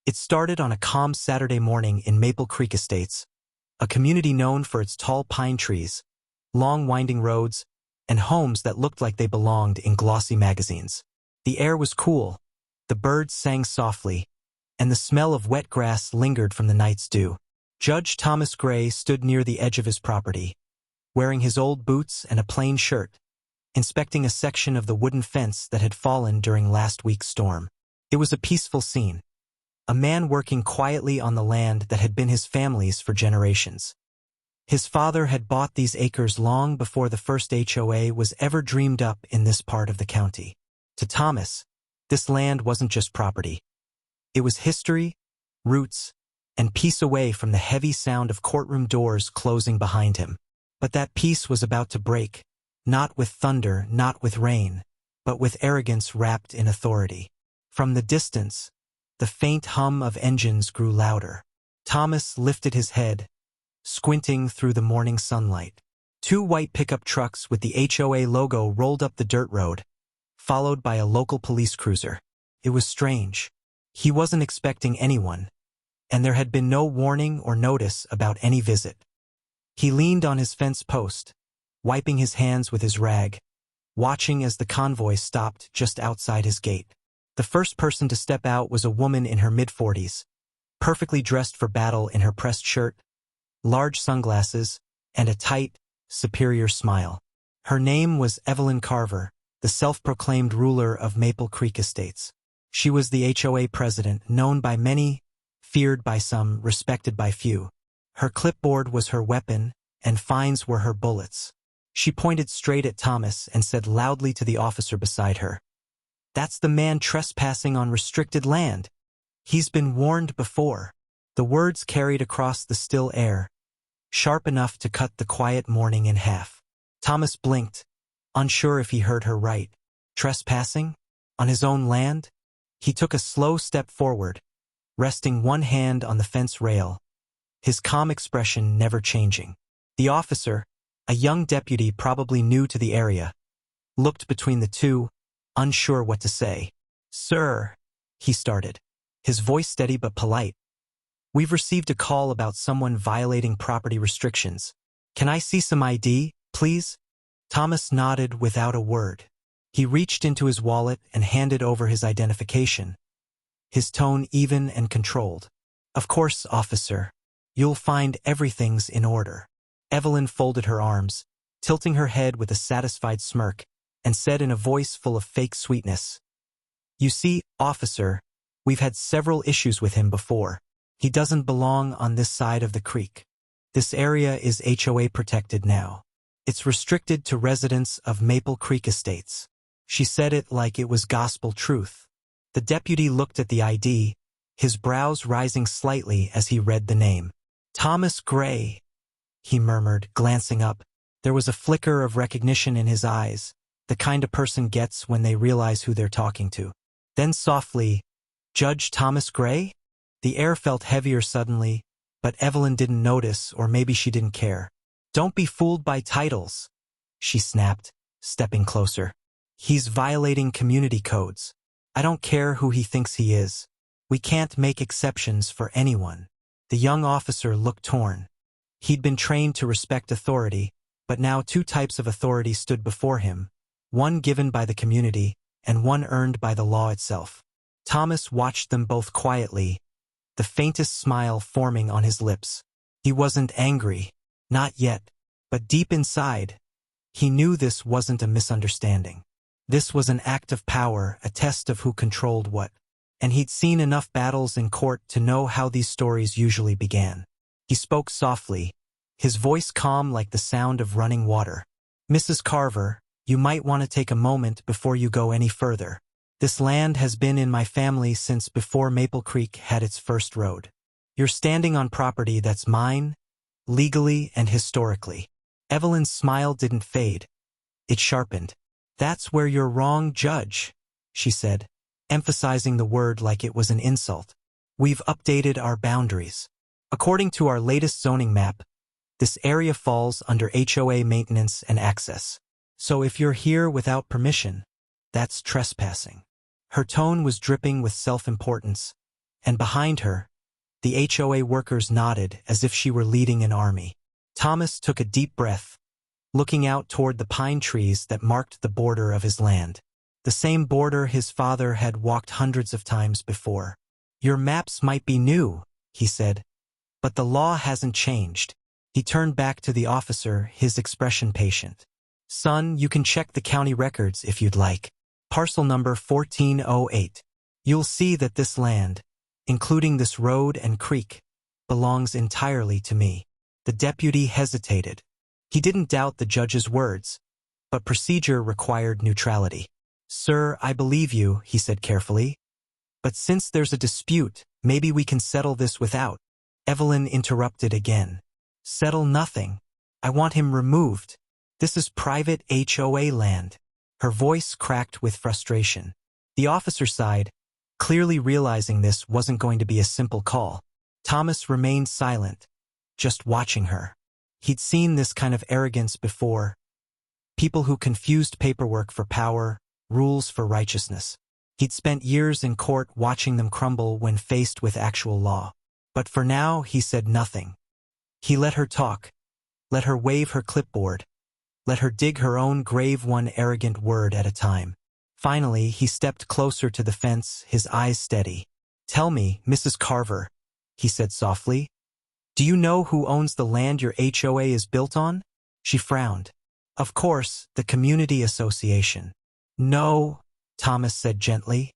It started on a calm Saturday morning in Maple Creek Estates, a community known for its tall pine trees, long winding roads, and homes that looked like they belonged in glossy magazines. The air was cool, the birds sang softly, and the smell of wet grass lingered from the night's dew. Judge Thomas Gray stood near the edge of his property, wearing his old boots and a plain shirt, inspecting a section of the wooden fence that had fallen during last week's storm. It was a peaceful scene. A man working quietly on the land that had been his family's for generations. His father had bought these acres long before the first HOA was ever dreamed up in this part of the county. To Thomas, this land wasn't just property. It was history, roots, and peace away from the heavy sound of courtroom doors closing behind him. But that peace was about to break, not with thunder, not with rain, but with arrogance wrapped in authority. From the distance, the faint hum of engines grew louder. Thomas lifted his head, squinting through the morning sunlight. 2 white pickup trucks with the HOA logo rolled up the dirt road, followed by a local police cruiser. It was strange. He wasn't expecting anyone, and there had been no warning or notice about any visit. He leaned on his fence post, wiping his hands with his rag, watching as the convoy stopped just outside his gate. The first person to step out was a woman in her mid-40s, perfectly dressed for battle in her pressed shirt, large sunglasses, and a tight, superior smile. Her name was Evelyn Carver, the self-proclaimed ruler of Maple Creek Estates. She was the HOA president, known by many, feared by some, respected by few. Her clipboard was her weapon, and fines were her bullets. She pointed straight at Thomas and said loudly to the officer beside her, "That's the man trespassing on restricted land. He's been warned before." The words carried across the still air, sharp enough to cut the quiet morning in half. Thomas blinked, unsure if he heard her right. Trespassing? On his own land? He took a slow step forward, resting one hand on the fence rail, his calm expression never changing. The officer, a young deputy probably new to the area, looked between the two, unsure what to say. "Sir," he started, his voice steady but polite. "We've received a call about someone violating property restrictions. Can I see some ID, please?" Thomas nodded without a word. He reached into his wallet and handed over his identification, his tone even and controlled. "Of course, officer. You'll find everything's in order." Evelyn folded her arms, tilting her head with a satisfied smirk, and said in a voice full of fake sweetness, "You see, officer, we've had several issues with him before. He doesn't belong on this side of the creek. This area is HOA protected now. It's restricted to residents of Maple Creek Estates." She said it like it was gospel truth. The deputy looked at the ID, his brows rising slightly as he read the name. "Thomas Gray," he murmured, glancing up. There was a flicker of recognition in his eyes, the kind a person gets when they realize who they're talking to. Then softly, "Judge Thomas Gray?" The air felt heavier suddenly, but Evelyn didn't notice, or maybe she didn't care. "Don't be fooled by titles," she snapped, stepping closer. "He's violating community codes. I don't care who he thinks he is. We can't make exceptions for anyone." The young officer looked torn. He'd been trained to respect authority, but now 2 types of authority stood before him, one given by the community and one earned by the law itself. Thomas watched them both quietly, the faintest smile forming on his lips. He wasn't angry, not yet, but deep inside, he knew this wasn't a misunderstanding. This was an act of power, a test of who controlled what, and he'd seen enough battles in court to know how these stories usually began. He spoke softly, his voice calm like the sound of running water. "Mrs. Carver, you might want to take a moment before you go any further. This land has been in my family since before Maple Creek had its first road. You're standing on property that's mine, legally and historically." Evelyn's smile didn't fade. It sharpened. "That's where you're wrong, Judge," she said, emphasizing the word like it was an insult. "We've updated our boundaries. According to our latest zoning map, this area falls under HOA maintenance and access. So if you're here without permission, that's trespassing." Her tone was dripping with self-importance, and behind her, the HOA workers nodded as if she were leading an army. Thomas took a deep breath, looking out toward the pine trees that marked the border of his land. The same border his father had walked hundreds of times before. "Your maps might be new," he said, "but the law hasn't changed." He turned back to the officer, his expression patient. "Son, you can check the county records if you'd like. Parcel number 1408. You'll see that this land, including this road and creek, belongs entirely to me." The deputy hesitated. He didn't doubt the judge's words, but procedure required neutrality. "Sir, I believe you," he said carefully. "But since there's a dispute, maybe we can settle this without." Evelyn interrupted again. "Settle nothing. I want him removed. This is private HOA land." Her voice cracked with frustration. The officer sighed, clearly realizing this wasn't going to be a simple call. Thomas remained silent, just watching her. He'd seen this kind of arrogance before. People who confused paperwork for power, rules for righteousness. He'd spent years in court watching them crumble when faced with actual law. But for now, he said nothing. He let her talk, let her wave her clipboard, let her dig her own grave one arrogant word at a time. Finally, he stepped closer to the fence, his eyes steady. "Tell me, Mrs. Carver," he said softly, "do you know who owns the land your HOA is built on?" She frowned. "Of course, the community association." "No," Thomas said gently.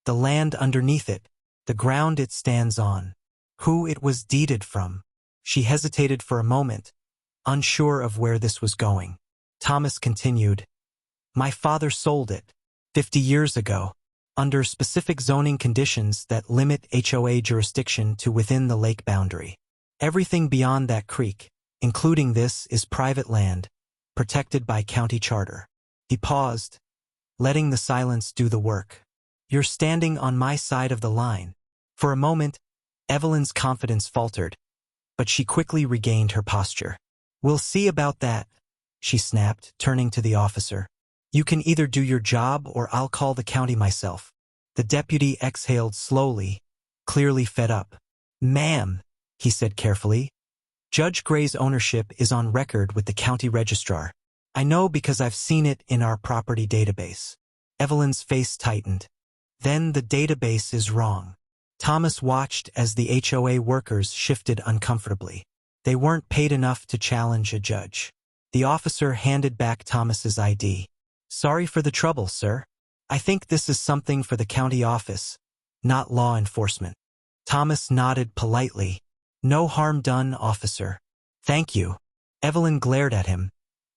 "The land underneath it, the ground it stands on, who it was deeded from." She hesitated for a moment, unsure of where this was going. Thomas continued, "My father sold it 50 years ago, under specific zoning conditions that limit HOA jurisdiction to within the lake boundary. Everything beyond that creek, including this, is private land, protected by county charter." He paused, letting the silence do the work. "You're standing on my side of the line." For a moment, Evelyn's confidence faltered, but she quickly regained her posture. "We'll see about that," she snapped, turning to the officer. "You can either do your job or I'll call the county myself." The deputy exhaled slowly, clearly fed up. "Ma'am," he said carefully, "Judge Gray's ownership is on record with the county registrar. I know because I've seen it in our property database." Evelyn's face tightened. "Then the database is wrong." Thomas watched as the HOA workers shifted uncomfortably. They weren't paid enough to challenge a judge. The officer handed back Thomas's ID. "Sorry for the trouble, sir. I think this is something for the county office, not law enforcement." Thomas nodded politely. "No harm done, officer." "Thank you." Evelyn glared at him,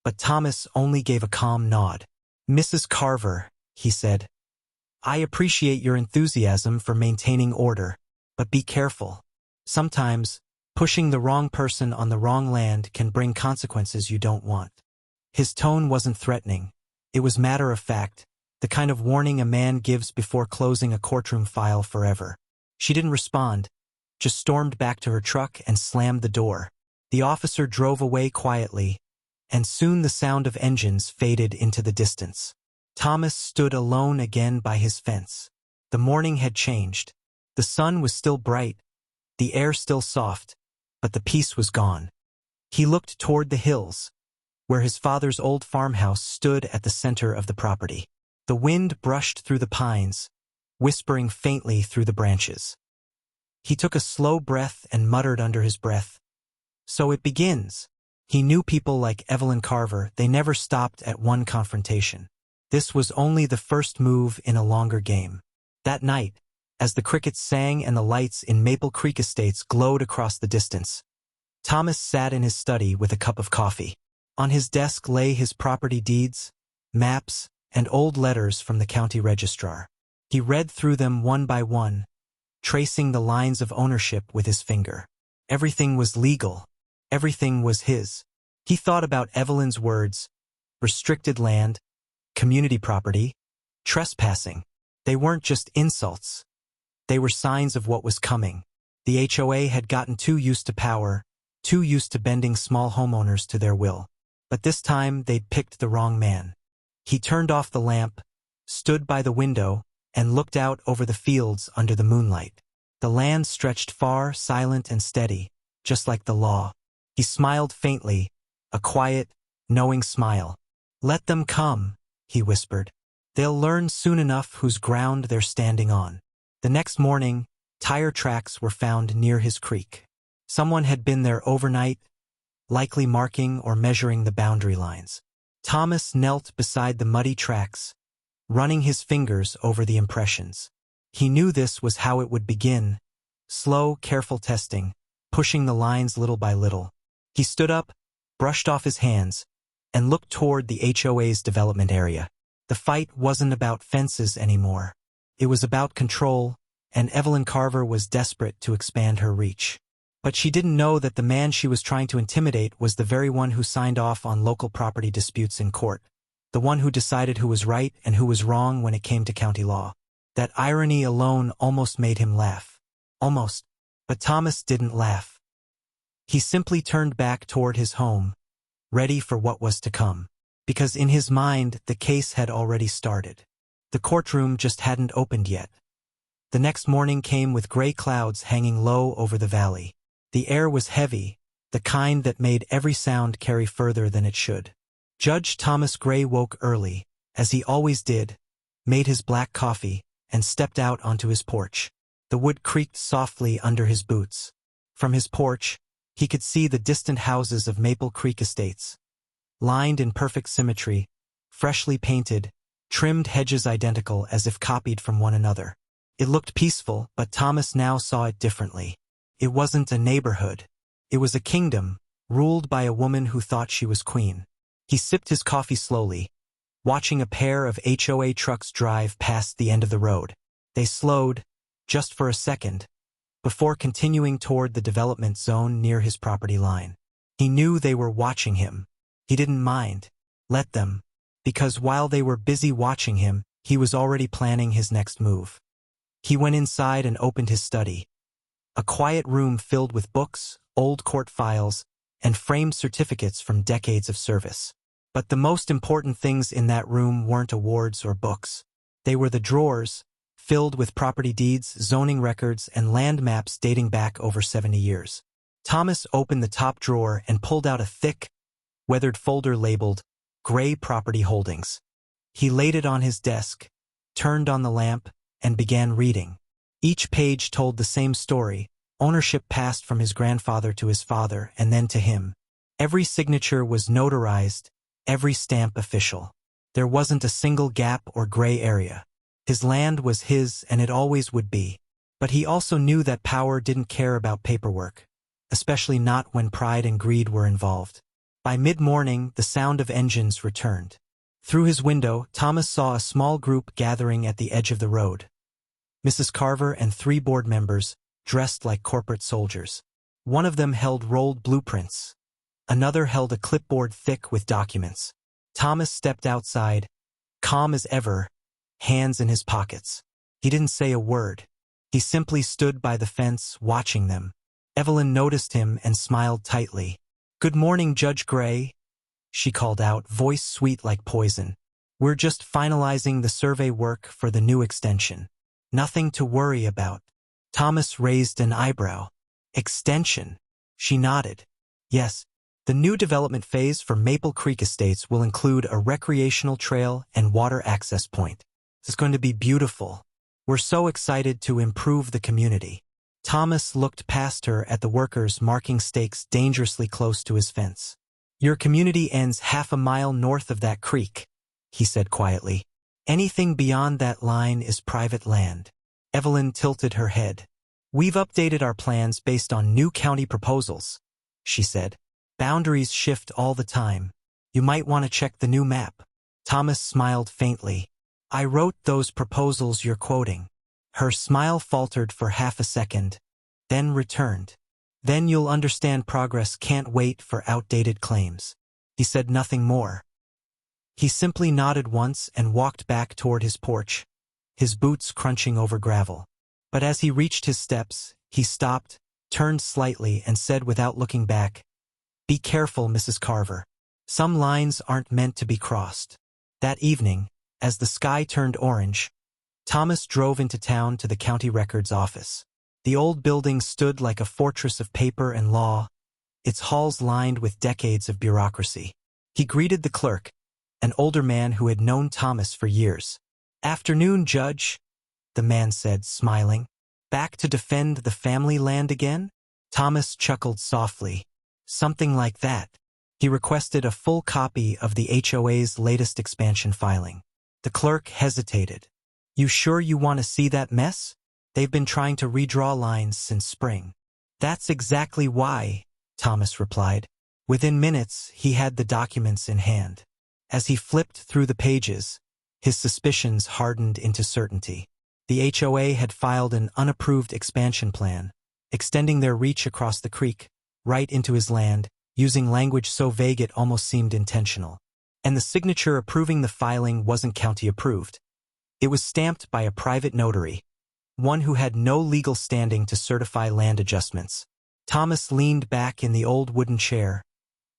but Thomas only gave a calm nod. "Mrs. Carver," he said, "I appreciate your enthusiasm for maintaining order, but be careful. Sometimes, pushing the wrong person on the wrong land can bring consequences you don't want." His tone wasn't threatening. It was matter of fact, the kind of warning a man gives before closing a courtroom file forever. She didn't respond, just stormed back to her truck and slammed the door. The officer drove away quietly, and soon the sound of engines faded into the distance. Thomas stood alone again by his fence. The morning had changed. The sun was still bright, the air still soft, but the peace was gone. He looked toward the hills, where his father's old farmhouse stood at the center of the property. The wind brushed through the pines, whispering faintly through the branches. He took a slow breath and muttered under his breath, "So it begins." He knew people like Evelyn Carver, they never stopped at one confrontation. This was only the first move in a longer game. That night, as the crickets sang and the lights in Maple Creek Estates glowed across the distance, Thomas sat in his study with a cup of coffee. On his desk lay his property deeds, maps, and old letters from the county registrar. He read through them one by one, tracing the lines of ownership with his finger. Everything was legal. Everything was his. He thought about Evelyn's words: restricted land, community property, trespassing. They weren't just insults. They were signs of what was coming. The HOA had gotten too used to power, too used to bending small homeowners to their will. But this time they'd picked the wrong man. He turned off the lamp, stood by the window, and looked out over the fields under the moonlight. The land stretched far, silent and steady, just like the law. He smiled faintly, a quiet, knowing smile. "Let them come," he whispered. "They'll learn soon enough whose ground they're standing on." The next morning, tire tracks were found near his creek. Someone had been there overnight, likely marking or measuring the boundary lines. Thomas knelt beside the muddy tracks, running his fingers over the impressions. He knew this was how it would begin, slow, careful testing, pushing the lines little by little. He stood up, brushed off his hands, and looked toward the HOA's development area. The fight wasn't about fences anymore. It was about control, and Evelyn Carver was desperate to expand her reach. But she didn't know that the man she was trying to intimidate was the very one who signed off on local property disputes in court, the one who decided who was right and who was wrong when it came to county law. That irony alone almost made him laugh. Almost. But Thomas didn't laugh. He simply turned back toward his home, ready for what was to come. Because in his mind, the case had already started. The courtroom just hadn't opened yet. The next morning came with gray clouds hanging low over the valley. The air was heavy, the kind that made every sound carry further than it should. Judge Thomas Gray woke early, as he always did, made his black coffee, and stepped out onto his porch. The wood creaked softly under his boots. From his porch, he could see the distant houses of Maple Creek Estates, lined in perfect symmetry, freshly painted, trimmed hedges identical as if copied from one another. It looked peaceful, but Thomas now saw it differently. It wasn't a neighborhood. It was a kingdom, ruled by a woman who thought she was queen. He sipped his coffee slowly, watching a pair of HOA trucks drive past the end of the road. They slowed, just for a second, before continuing toward the development zone near his property line. He knew they were watching him. He didn't mind. Let them. Because while they were busy watching him, he was already planning his next move. He went inside and opened his study. A quiet room filled with books, old court files, and framed certificates from decades of service. But the most important things in that room weren't awards or books. They were the drawers, filled with property deeds, zoning records, and land maps dating back over 70 years. Thomas opened the top drawer and pulled out a thick, weathered folder labeled Gray Property Holdings. He laid it on his desk, turned on the lamp, and began reading. Each page told the same story. Ownership passed from his grandfather to his father and then to him. Every signature was notarized, every stamp official. There wasn't a single gap or gray area. His land was his and it always would be. But he also knew that power didn't care about paperwork, especially not when pride and greed were involved. By mid-morning, the sound of engines returned. Through his window, Thomas saw a small group gathering at the edge of the road. Mrs. Carver and 3 board members, dressed like corporate soldiers. One of them held rolled blueprints. Another held a clipboard thick with documents. Thomas stepped outside, calm as ever, hands in his pockets. He didn't say a word. He simply stood by the fence, watching them. Evelyn noticed him and smiled tightly. "Good morning, Judge Gray," she called out, voice sweet like poison. "We're just finalizing the survey work for the new extension. Nothing to worry about." Thomas raised an eyebrow. "Extension?" She nodded. "Yes, the new development phase for Maple Creek Estates will include a recreational trail and water access point. It's going to be beautiful. We're so excited to improve the community." Thomas looked past her at the workers marking stakes dangerously close to his fence. "Your community ends half a mile north of that creek," he said quietly. "Anything beyond that line is private land." Evelyn tilted her head. "We've updated our plans based on new county proposals," she said. "Boundaries shift all the time. You might want to check the new map." Thomas smiled faintly. "I wrote those proposals you're quoting." Her smile faltered for half a second, then returned. "Then you'll understand progress can't wait for outdated claims." He said nothing more. He simply nodded once and walked back toward his porch, his boots crunching over gravel. But as he reached his steps, he stopped, turned slightly, and said without looking back, "Be careful, Mrs. Carver. Some lines aren't meant to be crossed." That evening, as the sky turned orange, Thomas drove into town to the county records office. The old building stood like a fortress of paper and law, its halls lined with decades of bureaucracy. He greeted the clerk, an older man who had known Thomas for years. "Afternoon, Judge," the man said, smiling. "Back to defend the family land again?" Thomas chuckled softly. "Something like that." He requested a full copy of the HOA's latest expansion filing. The clerk hesitated. "You sure you want to see that mess? They've been trying to redraw lines since spring." "That's exactly why," Thomas replied. Within minutes, he had the documents in hand. As he flipped through the pages, his suspicions hardened into certainty. The HOA had filed an unapproved expansion plan, extending their reach across the creek, right into his land, using language so vague it almost seemed intentional. And the signature approving the filing wasn't county-approved. It was stamped by a private notary, one who had no legal standing to certify land adjustments. Thomas leaned back in the old wooden chair,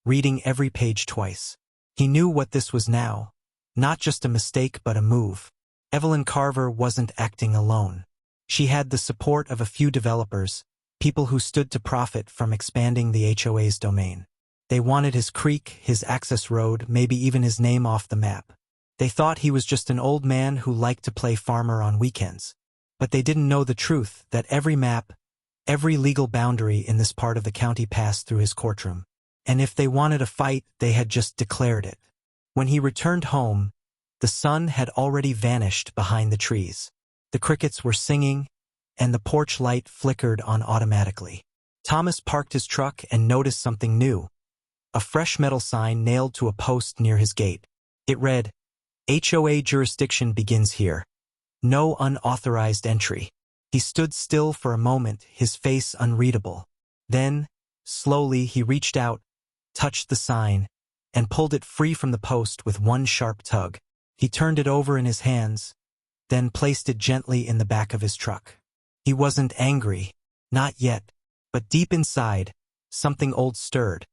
reading every page twice. He knew what this was now, not just a mistake but a move. Evelyn Carver wasn't acting alone. She had the support of a few developers, people who stood to profit from expanding the HOA's domain. They wanted his creek, his access road, maybe even his name off the map. They thought he was just an old man who liked to play farmer on weekends. But they didn't know the truth, that every map, every legal boundary in this part of the county passed through his courtroom. And if they wanted a fight, they had just declared it. When he returned home, the sun had already vanished behind the trees. The crickets were singing, and the porch light flickered on automatically. Thomas parked his truck and noticed something new. A fresh metal sign nailed to a post near his gate. It read, "HOA jurisdiction begins here. No unauthorized entry." He stood still for a moment, his face unreadable. Then, slowly, he reached out, touched the sign, and pulled it free from the post with one sharp tug. He turned it over in his hands, then placed it gently in the back of his truck. He wasn't angry, not yet, but deep inside, something old stirred.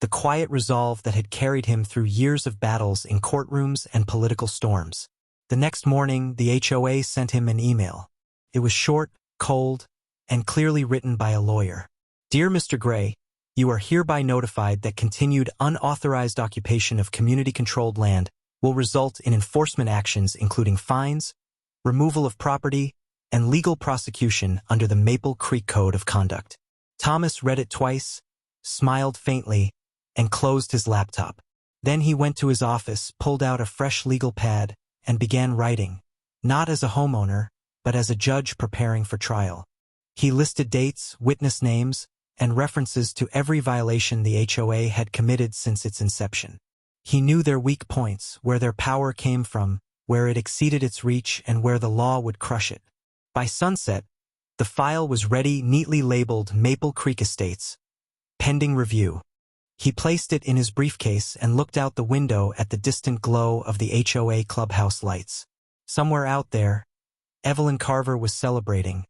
The quiet resolve that had carried him through years of battles in courtrooms and political storms. The next morning, the HOA sent him an email. It was short, cold, and clearly written by a lawyer. "Dear Mr. Gray, you are hereby notified that continued unauthorized occupation of community-controlled land will result in enforcement actions including fines, removal of property, and legal prosecution under the Maple Creek Code of Conduct." Thomas read it twice, smiled faintly, and closed his laptop. Then he went to his office, pulled out a fresh legal pad, and began writing, not as a homeowner, but as a judge preparing for trial. He listed dates, witness names, and references to every violation the HOA had committed since its inception. He knew their weak points, where their power came from, where it exceeded its reach, and where the law would crush it. By sunset, the file was ready, neatly labeled Maple Creek Estates, pending review. He placed it in his briefcase and looked out the window at the distant glow of the HOA clubhouse lights. Somewhere out there, Evelyn Carver was celebrating,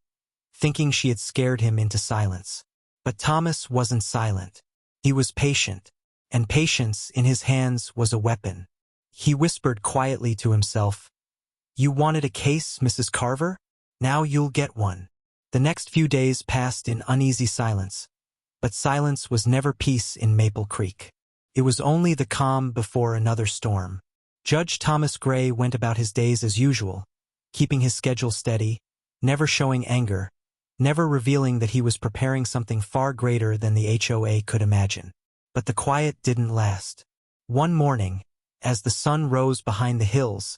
thinking she had scared him into silence. But Thomas wasn't silent. He was patient, and patience in his hands was a weapon. He whispered quietly to himself, "You wanted a case, Mrs. Carver? Now you'll get one." The next few days passed in uneasy silence. But silence was never peace in Maple Creek. It was only the calm before another storm. Judge Thomas Gray went about his days as usual, keeping his schedule steady, never showing anger, never revealing that he was preparing something far greater than the HOA could imagine. But the quiet didn't last. One morning, as the sun rose behind the hills,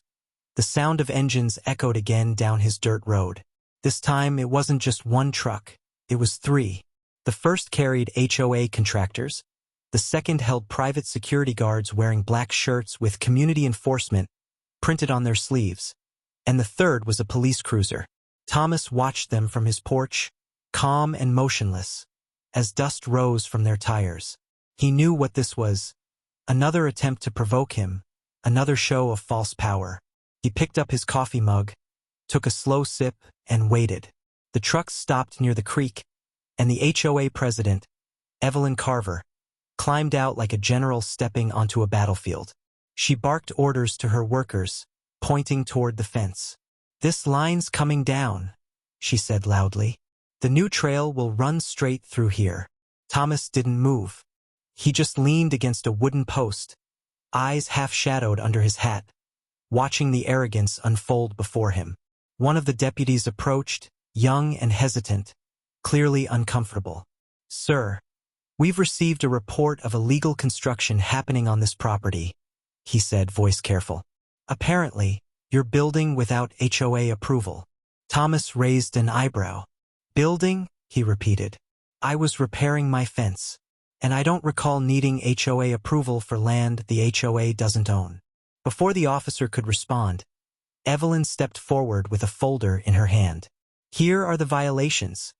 the sound of engines echoed again down his dirt road. This time it wasn't just one truck, it was three. The first carried HOA contractors, the second held private security guards wearing black shirts with community enforcement printed on their sleeves, and the third was a police cruiser. Thomas watched them from his porch, calm and motionless, as dust rose from their tires. He knew what this was, another attempt to provoke him, another show of false power. He picked up his coffee mug, took a slow sip, and waited. The trucks stopped near the creek, and the HOA president, Evelyn Carver, climbed out like a general stepping onto a battlefield. She barked orders to her workers, pointing toward the fence. "This line's coming down," she said loudly. The new trail will run straight through here. Thomas didn't move. He just leaned against a wooden post, eyes half-shadowed under his hat, watching the Arrogance unfold before him. One of the deputies approached, young and hesitant, clearly uncomfortable. "Sir, we've received a report of illegal construction happening on this property," he said, voice careful. "Apparently, you're building without HOA approval." Thomas raised an eyebrow. "Building?" he repeated. "I was repairing my fence, and I don't recall needing HOA approval for land the HOA doesn't own." Before the officer could respond, Evelyn stepped forward with a folder in her hand. "Here are the violations,"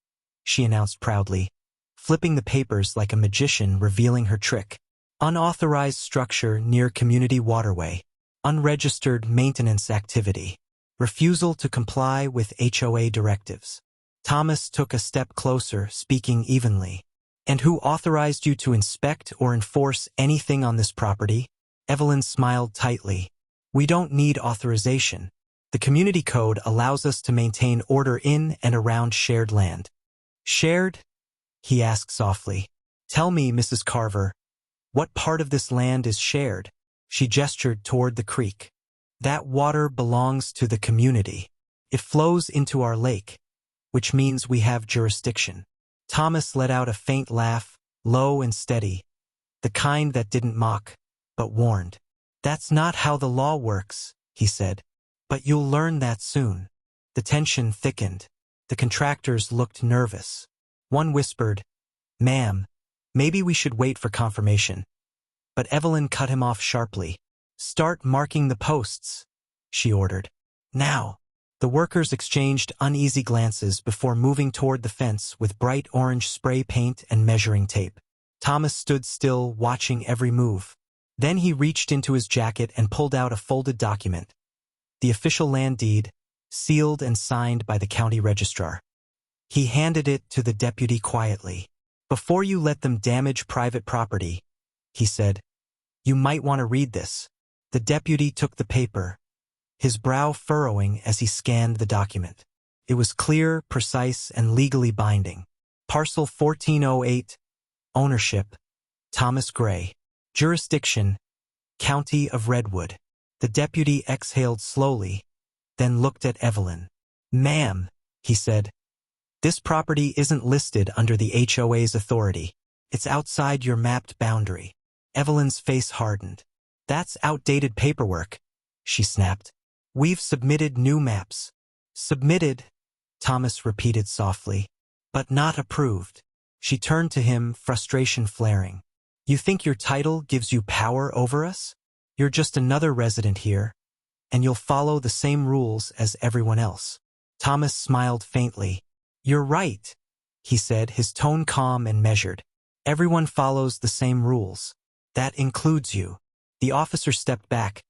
she announced proudly, flipping the papers like a magician revealing her trick. "Unauthorized structure near community waterway. Unregistered maintenance activity. Refusal to comply with HOA directives." Thomas took a step closer, speaking evenly. "And who authorized you to inspect or enforce anything on this property?" Evelyn smiled tightly. "We don't need authorization. The community code allows us to maintain order in and around shared land." "Shared?" he asked softly. "Tell me, Mrs. Carver, what part of this land is shared?" She gestured toward the creek. "That water belongs to the community. It flows into our lake, which means we have jurisdiction." Thomas let out a faint laugh, low and steady, the kind that didn't mock, but warned. "That's not how the law works," he said. "But you'll learn that soon." The tension thickened. The contractors looked nervous. One whispered, "Ma'am, maybe we should wait for confirmation." But Evelyn cut him off sharply. "Start marking the posts," she ordered. "Now." The workers exchanged uneasy glances before moving toward the fence with bright orange spray paint and measuring tape. Thomas stood still, watching every move. Then he reached into his jacket and pulled out a folded document. The official land deed, sealed and signed by the county registrar. He handed it to the deputy quietly. "Before you let them damage private property," he said, "you might want to read this." The deputy took the paper, his brow furrowing as he scanned the document. It was clear, precise, and legally binding. Parcel 1408, ownership, Thomas Gray. Jurisdiction, County of Redwood. The deputy exhaled slowly, then looked at Evelyn. "Ma'am," he said, "this property isn't listed under the HOA's authority. It's outside your mapped boundary." Evelyn's face hardened. "That's outdated paperwork," she snapped. "We've submitted new maps." "Submitted," Thomas repeated softly, "but not approved." She turned to him, frustration flaring. "You think your title gives you power over us? You're just another resident here, and you'll follow the same rules as everyone else." Thomas smiled faintly. "You're right," he said, his tone calm and measured. "Everyone follows the same rules. That includes you." The officer stepped back,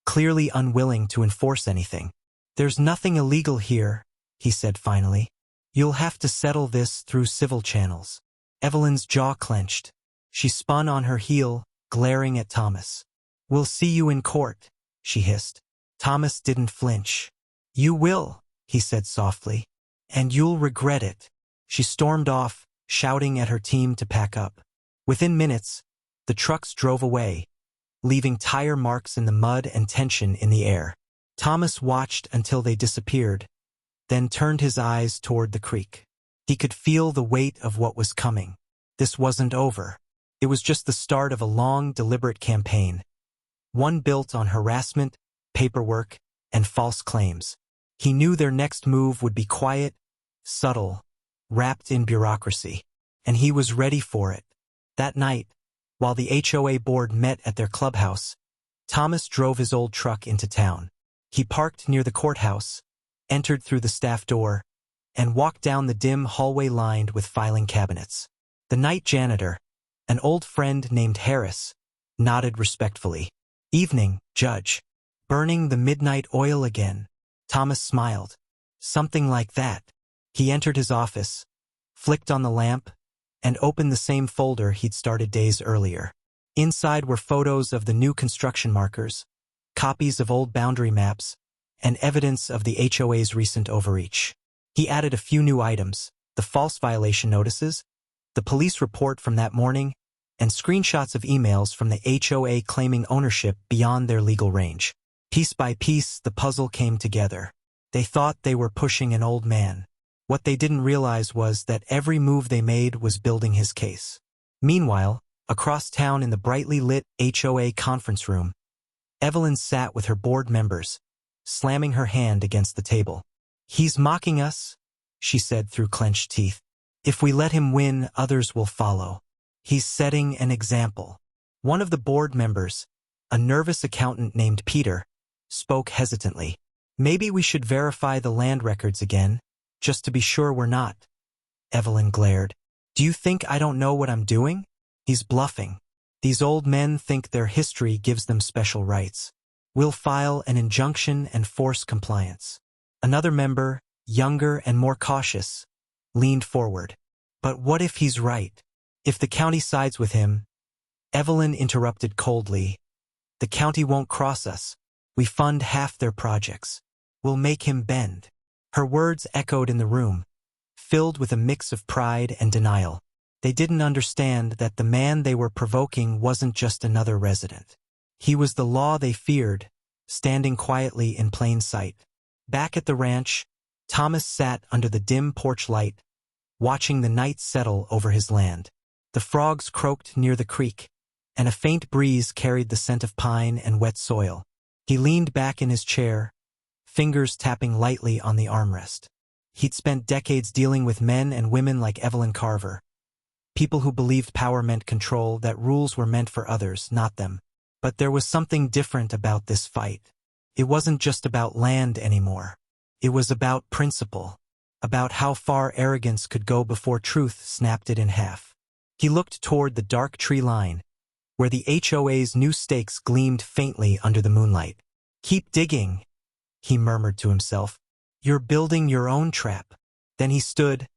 clearly unwilling to enforce anything. "There's nothing illegal here," he said finally. "You'll have to settle this through civil channels." Evelyn's jaw clenched. She spun on her heel, glaring at Thomas. "We'll see you in court," she hissed. Thomas didn't flinch. "You will," he said softly, "and you'll regret it." She stormed off, shouting at her team to pack up. Within minutes, the trucks drove away, leaving tire marks in the mud and tension in the air. Thomas watched until they disappeared, then turned his eyes toward the creek. He could feel the weight of what was coming. This wasn't over. It was just the start of a long, deliberate campaign, one built on harassment, paperwork, and false claims. He knew their next move would be quiet, subtle, wrapped in bureaucracy, and he was ready for it. That night, while the HOA board met at their clubhouse, Thomas drove his old truck into town. He parked near the courthouse, entered through the staff door, and walked down the dim hallway lined with filing cabinets. The night janitor, an old friend named Harris, nodded respectfully. "Evening, Judge. Burning the midnight oil again." Thomas smiled. "Something like that." He entered his office, flicked on the lamp, and opened the same folder he'd started days earlier. Inside were photos of the new construction markers, copies of old boundary maps, and evidence of the HOA's recent overreach. He added a few new items: the false violation notices, the police report from that morning, and screenshots of emails from the HOA claiming ownership beyond their legal range. Piece by piece, the puzzle came together. They thought they were pushing an old man. What they didn't realize was that every move they made was building his case. Meanwhile, across town in the brightly lit HOA conference room, Evelyn sat with her board members, slamming her hand against the table. "He's mocking us," she said through clenched teeth. "If we let him win, others will follow. He's setting an example." One of the board members, a nervous accountant named Peter, spoke hesitantly. "Maybe we should verify the land records again, just to be sure we're not." Evelyn glared. "Do you think I don't know what I'm doing?" "He's bluffing. These old men think their history gives them special rights. We'll file an injunction and force compliance." Another member, younger and more cautious, leaned forward. "But what if he's right? If the county sides with him?" Evelyn interrupted coldly. "The county won't cross us. We fund half their projects. We'll make him bend." Her words echoed in the room, filled with a mix of pride and denial. They didn't understand that the man they were provoking wasn't just another resident. He was the law they feared, standing quietly in plain sight. Back at the ranch, Thomas sat under the dim porch light, watching the night settle over his land. The frogs croaked near the creek, and a faint breeze carried the scent of pine and wet soil. He leaned back in his chair, fingers tapping lightly on the armrest. He'd spent decades dealing with men and women like Evelyn Carver, people who believed power meant control, that rules were meant for others, not them. But there was something different about this fight. It wasn't just about land anymore. It was about principle, about how far arrogance could go before truth snapped it in half. He looked toward the dark tree line, where the HOA's new stakes gleamed faintly under the moonlight. "Keep digging," he murmured to himself. "You're building your own trap." Then he stood,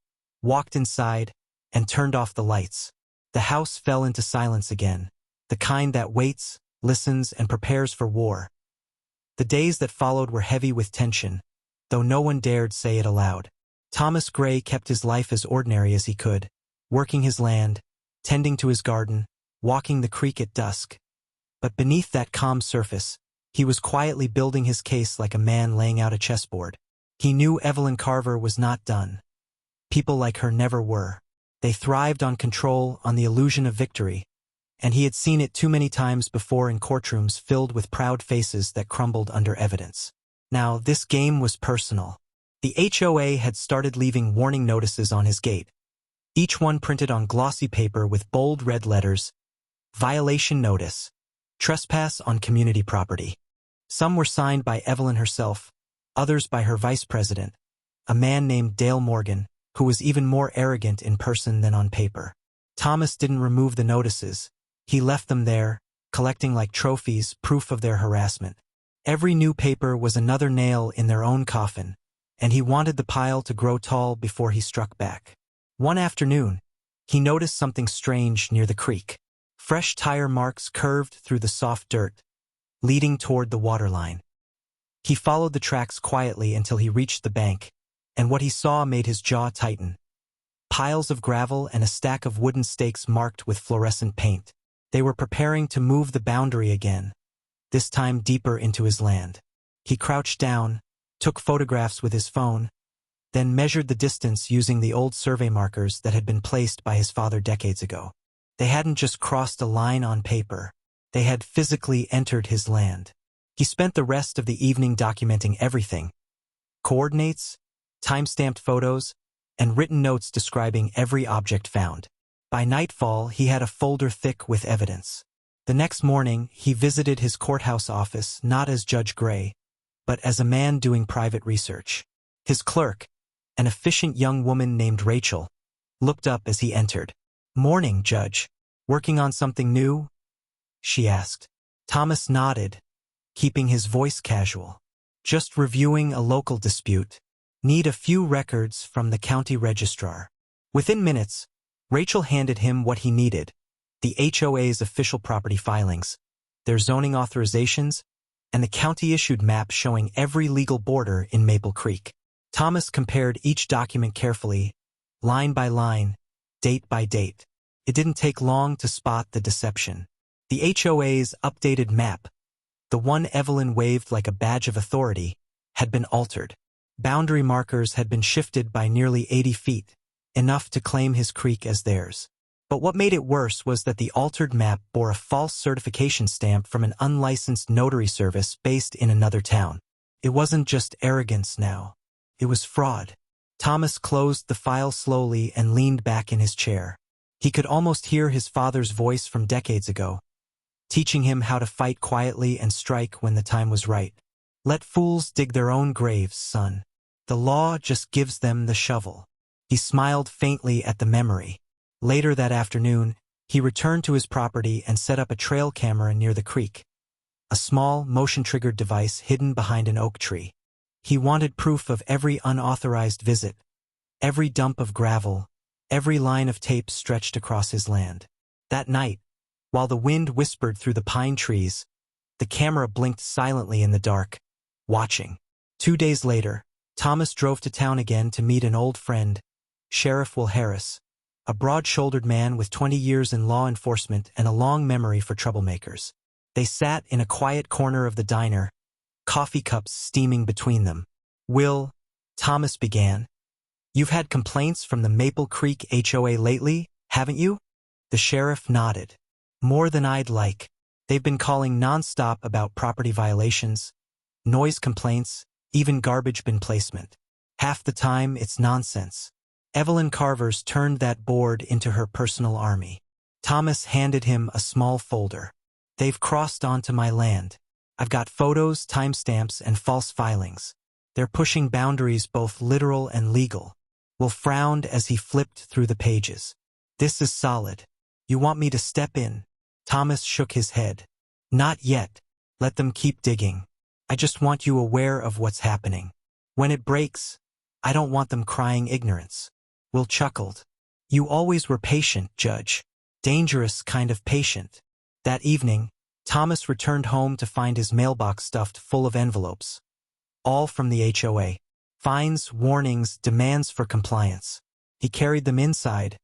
walked inside, and turned off the lights. The house fell into silence again, the kind that waits, listens, and prepares for war. The days that followed were heavy with tension, though no one dared say it aloud. Thomas Gray kept his life as ordinary as he could, working his land, tending to his garden, walking the creek at dusk. But beneath that calm surface, he was quietly building his case like a man laying out a chessboard. He knew Evelyn Carver was not done. People like her never were. They thrived on control, on the illusion of victory, and he had seen it too many times before in courtrooms filled with proud faces that crumbled under evidence. Now, this game was personal. The HOA had started leaving warning notices on his gate, each one printed on glossy paper with bold red letters: "Violation Notice. Trespass on community property." Some were signed by Evelyn herself, others by her vice president, a man named Dale Morgan, who was even more arrogant in person than on paper. Thomas didn't remove the notices. He left them there, collecting like trophies, proof of their harassment. Every new paper was another nail in their own coffin, and he wanted the pile to grow tall before he struck back. One afternoon, he noticed something strange near the creek. Fresh tire marks curved through the soft dirt, leading toward the waterline. He followed the tracks quietly until he reached the bank, and what he saw made his jaw tighten. Piles of gravel and a stack of wooden stakes marked with fluorescent paint. They were preparing to move the boundary again, this time deeper into his land. He crouched down, took photographs with his phone, then measured the distance using the old survey markers that had been placed by his father decades ago. They hadn't just crossed a line on paper. They had physically entered his land. He spent the rest of the evening documenting everything: coordinates, time-stamped photos, and written notes describing every object found. By nightfall, he had a folder thick with evidence. The next morning, he visited his courthouse office not as Judge Gray, but as a man doing private research. His clerk, an efficient young woman named Rachel, looked up as he entered. "Morning, Judge. Working on something new?" she asked. Thomas nodded, keeping his voice casual. "Just reviewing a local dispute. Need a few records from the county registrar." Within minutes, Rachel handed him what he needed: the HOA's official property filings, their zoning authorizations, and the county-issued map showing every legal border in Maple Creek. Thomas compared each document carefully, line by line, date by date. It didn't take long to spot the deception. The HOA's updated map, the one Evelyn waved like a badge of authority, had been altered. Boundary markers had been shifted by nearly 80 feet, enough to claim his creek as theirs. But what made it worse was that the altered map bore a false certification stamp from an unlicensed notary service based in another town. It wasn't just arrogance now. It was fraud. Thomas closed the file slowly and leaned back in his chair. He could almost hear his father's voice from decades ago, teaching him how to fight quietly and strike when the time was right. Let fools dig their own graves, son. The law just gives them the shovel. He smiled faintly at the memory. Later that afternoon, he returned to his property and set up a trail camera near the creek, a small, motion-triggered device hidden behind an oak tree. He wanted proof of every unauthorized visit, every dump of gravel, every line of tape stretched across his land. That night, while the wind whispered through the pine trees, the camera blinked silently in the dark, watching. 2 days later, Thomas drove to town again to meet an old friend, Sheriff Will Harris, a broad-shouldered man with 20 years in law enforcement and a long memory for troublemakers. They sat in a quiet corner of the diner, coffee cups steaming between them. "Will," Thomas began, "you've had complaints from the Maple Creek HOA lately, haven't you?" The sheriff nodded. "More than I'd like. They've been calling nonstop about property violations, noise complaints, even garbage bin placement. Half the time, it's nonsense." Evelyn Carver's turned that board into her personal army. Thomas handed him a small folder. "They've crossed onto my land. I've got photos, timestamps, and false filings. They're pushing boundaries both literal and legal." Will frowned as he flipped through the pages. "This is solid. You want me to step in?" Thomas shook his head. "Not yet. Let them keep digging. I just want you aware of what's happening. When it breaks, I don't want them crying ignorance." Will chuckled. "You always were patient, Judge. Dangerous kind of patient." That evening, Thomas returned home to find his mailbox stuffed full of envelopes. All from the HOA. Fines, warnings, demands for compliance. He carried them inside,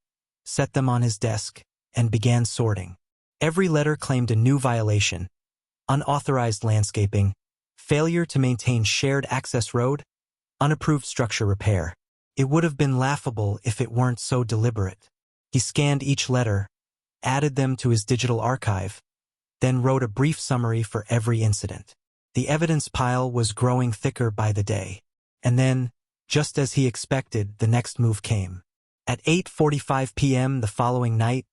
set them on his desk, and began sorting. Every letter claimed a new violation: unauthorized landscaping, failure to maintain shared access road, unapproved structure repair. It would have been laughable if it weren't so deliberate. He scanned each letter, added them to his digital archive, then wrote a brief summary for every incident. The evidence pile was growing thicker by the day. And then, just as he expected, the next move came. At 8:45 p.m. the following night,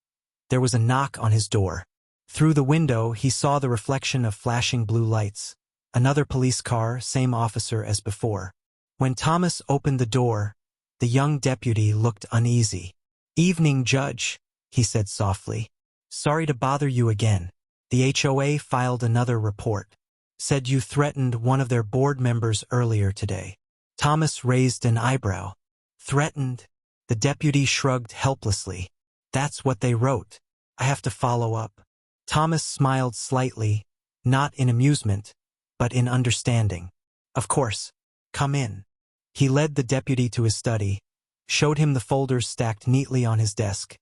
there was a knock on his door. Through the window, he saw the reflection of flashing blue lights. Another police car, same officer as before. When Thomas opened the door, the young deputy looked uneasy. "Evening, Judge," he said softly. "Sorry to bother you again. The HOA filed another report. Said you threatened one of their board members earlier today." Thomas raised an eyebrow. "Threatened?" The deputy shrugged helplessly. "That's what they wrote. I have to follow up." Thomas smiled slightly, not in amusement, but in understanding. "Of course. Come in." He led the deputy to his study, showed him the folders stacked neatly on his desk,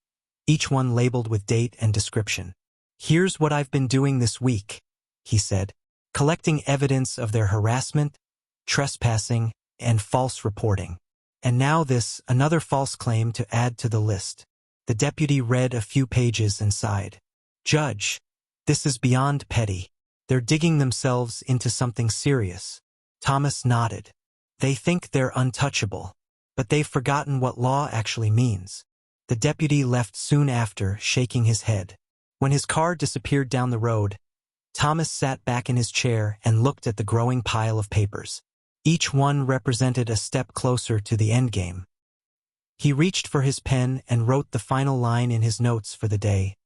each one labeled with date and description. "Here's what I've been doing this week," he said, "collecting evidence of their harassment, trespassing, and false reporting. And now this, another false claim to add to the list." The deputy read a few pages and sighed. "Judge, this is beyond petty. They're digging themselves into something serious." Thomas nodded. "They think they're untouchable, but they've forgotten what law actually means." The deputy left soon after, shaking his head. When his car disappeared down the road, Thomas sat back in his chair and looked at the growing pile of papers. Each one represented a step closer to the endgame. He reached for his pen and wrote the final line in his notes for the day.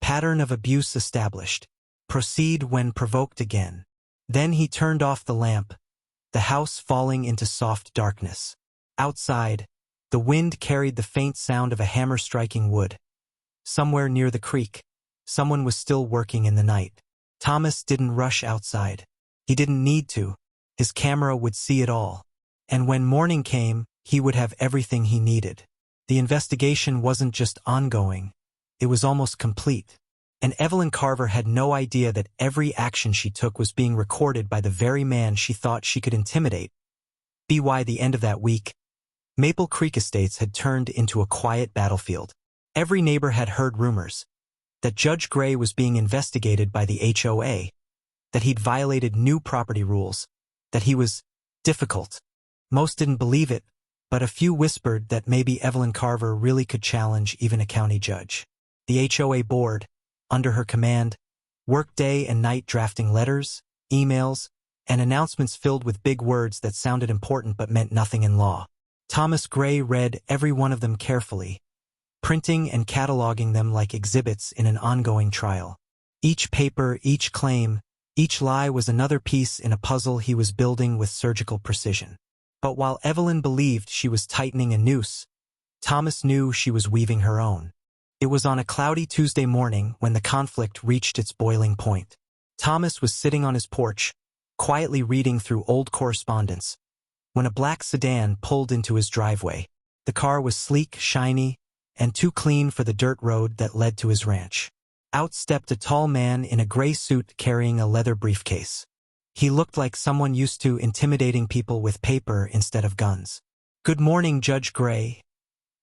"Pattern of abuse established. Proceed when provoked again." Then he turned off the lamp, the house falling into soft darkness. Outside, the wind carried the faint sound of a hammer striking wood. Somewhere near the creek, someone was still working in the night. Thomas didn't rush outside. He didn't need to. His camera would see it all. And when morning came, he would have everything he needed. The investigation wasn't just ongoing, it was almost complete. And Evelyn Carver had no idea that every action she took was being recorded by the very man she thought she could intimidate. By the end of that week, Maple Creek Estates had turned into a quiet battlefield. Every neighbor had heard rumors that Judge Gray was being investigated by the HOA, that he'd violated new property rules, that he was difficult. Most didn't believe it, but a few whispered that maybe Evelyn Carver really could challenge even a county judge. The HOA board, under her command, worked day and night drafting letters, emails, and announcements filled with big words that sounded important but meant nothing in law. Thomas Gray read every one of them carefully, printing and cataloging them like exhibits in an ongoing trial. Each paper, each claim, each lie was another piece in a puzzle he was building with surgical precision. But while Evelyn believed she was tightening a noose, Thomas knew she was weaving her own. It was on a cloudy Tuesday morning when the conflict reached its boiling point. Thomas was sitting on his porch, quietly reading through old correspondence, when a black sedan pulled into his driveway. The car was sleek, shiny, and too clean for the dirt road that led to his ranch. Out stepped a tall man in a gray suit carrying a leather briefcase. He looked like someone used to intimidating people with paper instead of guns. "Good morning, Judge Gray,"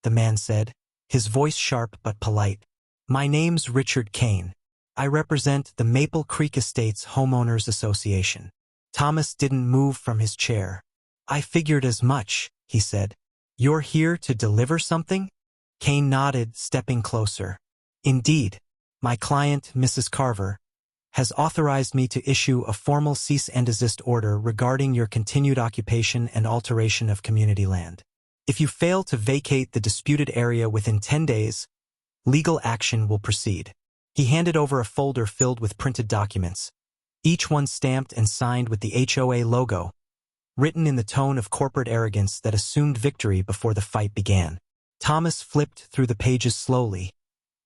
the man said, his voice sharp but polite. "My name's Richard Kane. I represent the Maple Creek Estates Homeowners Association." Thomas didn't move from his chair. "I figured as much," he said. "You're here to deliver something?" Kane nodded, stepping closer. "Indeed. My client, Mrs. Carver, has authorized me to issue a formal cease and desist order regarding your continued occupation and alteration of community land. If you fail to vacate the disputed area within 10 days, legal action will proceed." He handed over a folder filled with printed documents, each one stamped and signed with the HOA logo, written in the tone of corporate arrogance that assumed victory before the fight began. Thomas flipped through the pages slowly,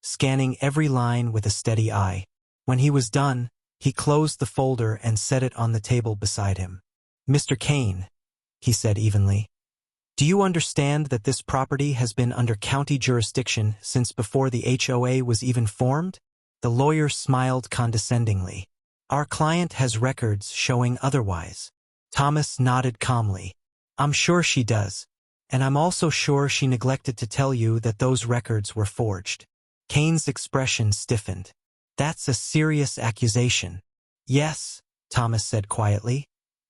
scanning every line with a steady eye. When he was done, he closed the folder and set it on the table beside him. "Mr. Kane," he said evenly, "do you understand that this property has been under county jurisdiction since before the HOA was even formed?" The lawyer smiled condescendingly. "Our client has records showing otherwise." Thomas nodded calmly. "I'm sure she does, and I'm also sure she neglected to tell you that those records were forged." Kane's expression stiffened. "That's a serious accusation." "Yes," Thomas said quietly,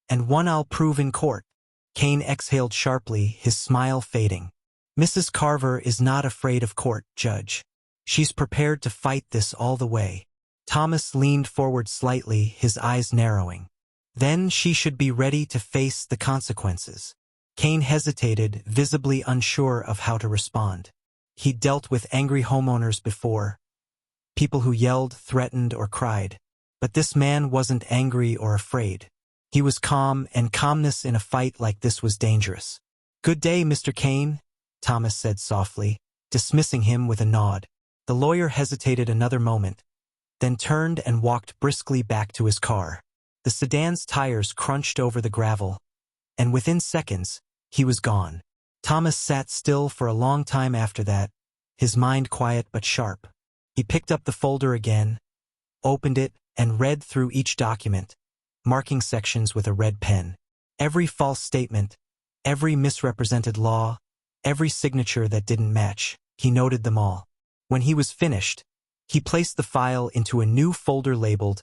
"and one I'll prove in court." Kane exhaled sharply, his smile fading. "Mrs. Carver is not afraid of court, Judge. She's prepared to fight this all the way." Thomas leaned forward slightly, his eyes narrowing. "Then she should be ready to face the consequences." Kane hesitated, visibly unsure of how to respond. He'd dealt with angry homeowners before, people who yelled, threatened, or cried. But this man wasn't angry or afraid. He was calm, and calmness in a fight like this was dangerous. "Good day, Mr. Kane," Thomas said softly, dismissing him with a nod. The lawyer hesitated another moment, then turned and walked briskly back to his car. The sedan's tires crunched over the gravel, and within seconds, he was gone. Thomas sat still for a long time after that, his mind quiet but sharp. He picked up the folder again, opened it, and read through each document, marking sections with a red pen. Every false statement, every misrepresented law, every signature that didn't match, he noted them all. When he was finished, he placed the file into a new folder labeled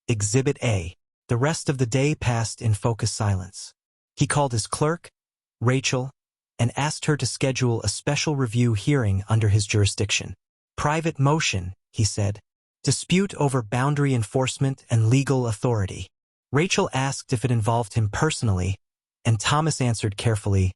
Exhibit A. The rest of the day passed in focused silence. He called his clerk, Rachel, and asked her to schedule a special review hearing under his jurisdiction. "Private motion," he said. "Dispute over boundary enforcement and legal authority." Rachel asked if it involved him personally, and Thomas answered carefully,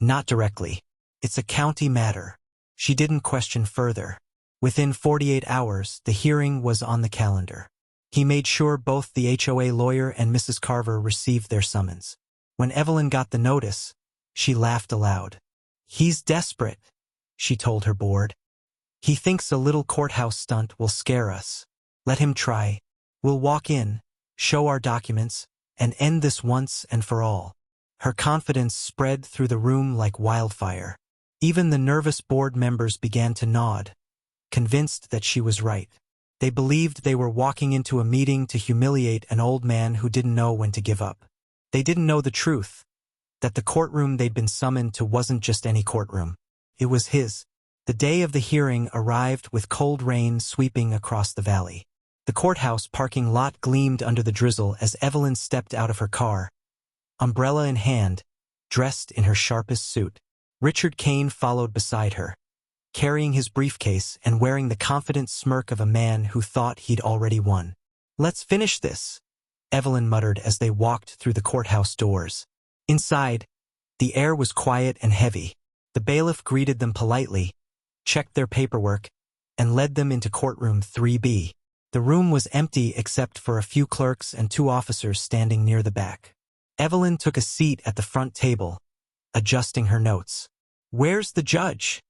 "Not directly. It's a county matter." She didn't question further. Within 48 hours, the hearing was on the calendar. He made sure both the HOA lawyer and Mrs. Carver received their summons. When Evelyn got the notice, she laughed aloud. "He's desperate," she told her board. "He thinks a little courthouse stunt will scare us. Let him try. We'll walk in, show our documents, and end this once and for all." Her confidence spread through the room like wildfire. Even the nervous board members began to nod, convinced that she was right. They believed they were walking into a meeting to humiliate an old man who didn't know when to give up. They didn't know the truth, that the courtroom they'd been summoned to wasn't just any courtroom. It was his. The day of the hearing arrived with cold rain sweeping across the valley. The courthouse parking lot gleamed under the drizzle as Evelyn stepped out of her car, umbrella in hand, dressed in her sharpest suit. Richard Kane followed beside her, carrying his briefcase and wearing the confident smirk of a man who thought he'd already won. "Let's finish this," Evelyn muttered as they walked through the courthouse doors. Inside, the air was quiet and heavy. The bailiff greeted them politely, checked their paperwork, and led them into courtroom 3B. The room was empty except for a few clerks and 2 officers standing near the back. Evelyn took a seat at the front table, adjusting her notes. "Where's the judge?"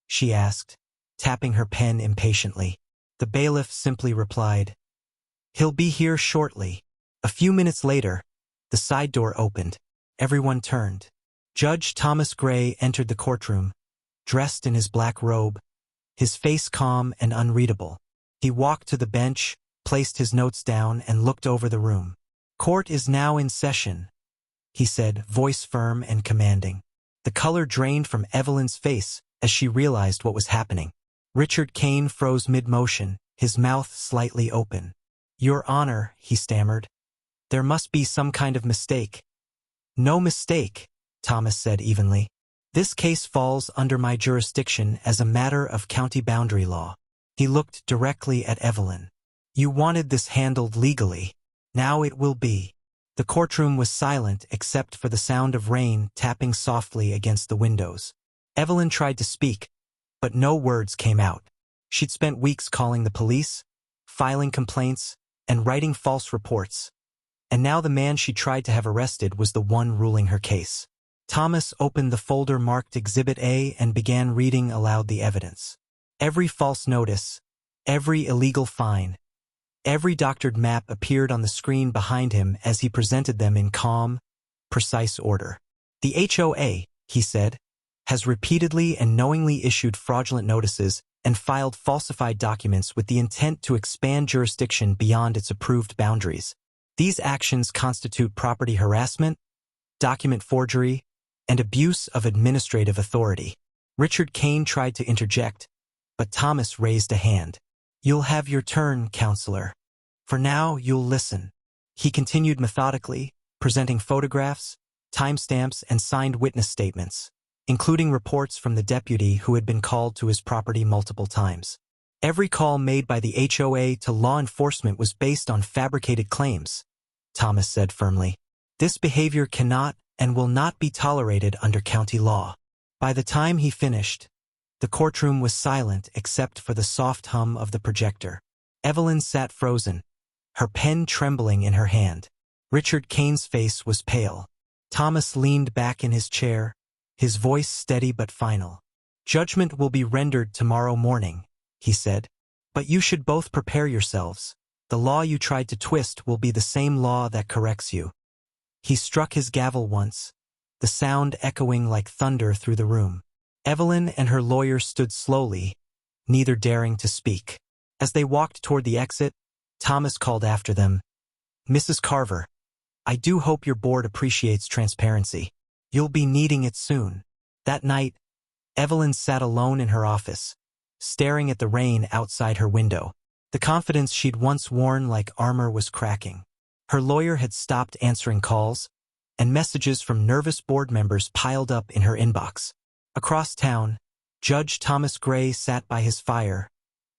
she asked, tapping her pen impatiently. The bailiff simply replied, "He'll be here shortly." A few minutes later, the side door opened. Everyone turned. Judge Thomas Gray entered the courtroom, dressed in his black robe, his face calm and unreadable. He walked to the bench, placed his notes down, and looked over the room. "Court is now in session," he said, voice firm and commanding. The color drained from Evelyn's face as she realized what was happening. Richard Kane froze mid-motion, his mouth slightly open. "Your Honor," he stammered. "There must be some kind of mistake." "No mistake," Thomas said evenly. "This case falls under my jurisdiction as a matter of county boundary law." He looked directly at Evelyn. "You wanted this handled legally. Now it will be." The courtroom was silent except for the sound of rain tapping softly against the windows. Evelyn tried to speak, but no words came out. She'd spent weeks calling the police, filing complaints, and writing false reports. And now the man she tried to have arrested was the one ruling her case. Thomas opened the folder marked Exhibit A and began reading aloud the evidence. Every false notice, every illegal fine, every doctored map appeared on the screen behind him as he presented them in calm, precise order. "The HOA," he said, "has repeatedly and knowingly issued fraudulent notices and filed falsified documents with the intent to expand jurisdiction beyond its approved boundaries. These actions constitute property harassment, document forgery, and abuse of administrative authority." Richard Kane tried to interject, but Thomas raised a hand. "You'll have your turn, counselor. For now, you'll listen." He continued methodically, presenting photographs, timestamps, and signed witness statements, including reports from the deputy who had been called to his property multiple times. "Every call made by the HOA to law enforcement was based on fabricated claims," Thomas said firmly. "This behavior cannot and will not be tolerated under county law." By the time he finished, the courtroom was silent except for the soft hum of the projector. Evelyn sat frozen, her pen trembling in her hand. Richard Kane's face was pale. Thomas leaned back in his chair, his voice steady but final. "Judgment will be rendered tomorrow morning," he said. "But you should both prepare yourselves. The law you tried to twist will be the same law that corrects you." He struck his gavel once, the sound echoing like thunder through the room. Evelyn and her lawyer stood slowly, neither daring to speak. As they walked toward the exit, Thomas called after them, "Mrs. Carver, I do hope your board appreciates transparency. You'll be needing it soon." That night, Evelyn sat alone in her office, staring at the rain outside her window. The confidence she'd once worn like armor was cracking. Her lawyer had stopped answering calls, and messages from nervous board members piled up in her inbox. Across town, Judge Thomas Gray sat by his fire,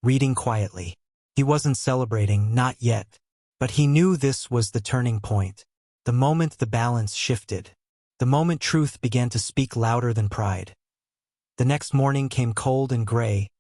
reading quietly. He wasn't celebrating, not yet, but he knew this was the turning point. The moment the balance shifted. The moment truth began to speak louder than pride. The next morning came cold and gray,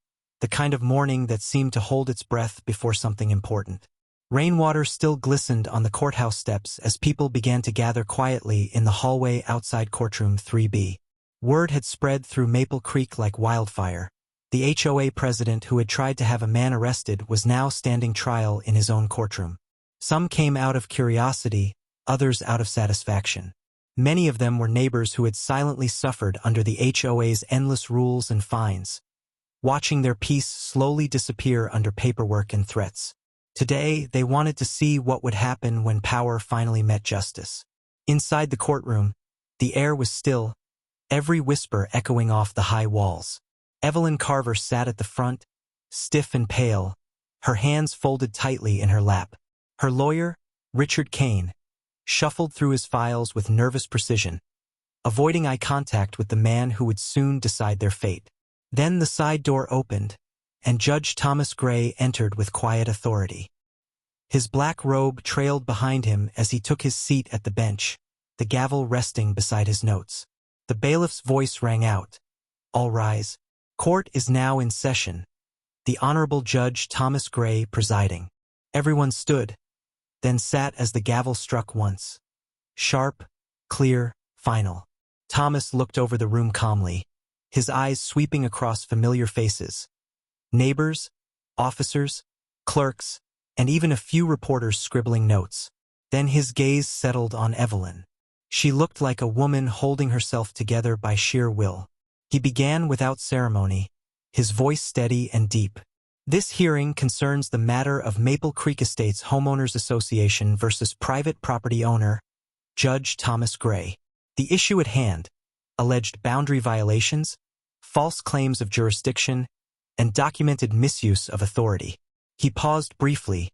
the kind of morning that seemed to hold its breath before something important. Rainwater still glistened on the courthouse steps as people began to gather quietly in the hallway outside courtroom 3B. Word had spread through Maple Creek like wildfire. The HOA president who had tried to have a man arrested was now standing trial in his own courtroom. Some came out of curiosity, others out of satisfaction. Many of them were neighbors who had silently suffered under the HOA's endless rules and fines, watching their peace slowly disappear under paperwork and threats. Today, they wanted to see what would happen when power finally met justice. Inside the courtroom, the air was still, every whisper echoing off the high walls. Evelyn Carver sat at the front, stiff and pale, her hands folded tightly in her lap. Her lawyer, Richard Kane, shuffled through his files with nervous precision, avoiding eye contact with the man who would soon decide their fate. Then the side door opened, and Judge Thomas Gray entered with quiet authority. His black robe trailed behind him as he took his seat at the bench, the gavel resting beside his notes. The bailiff's voice rang out, "All rise. Court is now in session." The Honorable Judge Thomas Gray presiding. Everyone stood, then sat as the gavel struck once. Sharp, clear, final. Thomas looked over the room calmly, his eyes sweeping across familiar faces. Neighbors, officers, clerks, and even a few reporters scribbling notes. Then his gaze settled on Evelyn. She looked like a woman holding herself together by sheer will. He began without ceremony, his voice steady and deep. This hearing concerns the matter of Maple Creek Estates Homeowners Association versus private property owner, Judge Thomas Gray. The issue at hand, alleged boundary violations, false claims of jurisdiction, and documented misuse of authority. He paused briefly,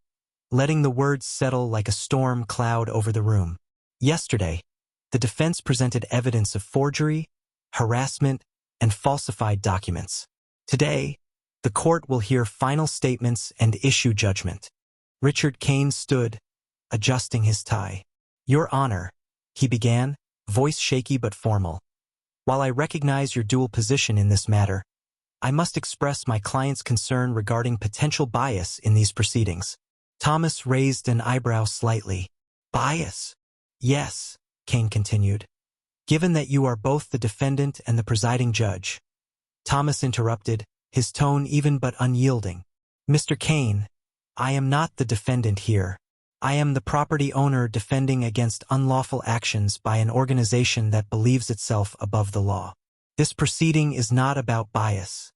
letting the words settle like a storm cloud over the room. Yesterday, the defense presented evidence of forgery, harassment, and falsified documents. Today, the court will hear final statements and issue judgment. Richard Kane stood, adjusting his tie. "Your Honor," he began, voice shaky but formal. "While I recognize your dual position in this matter, I must express my client's concern regarding potential bias in these proceedings." Thomas raised an eyebrow slightly. "Bias?" "Yes," Kane continued. "Given that you are both the defendant and the presiding judge." Thomas interrupted, his tone even but unyielding. "Mr. Kane, I am not the defendant here. I am the property owner defending against unlawful actions by an organization that believes itself above the law. This proceeding is not about bias.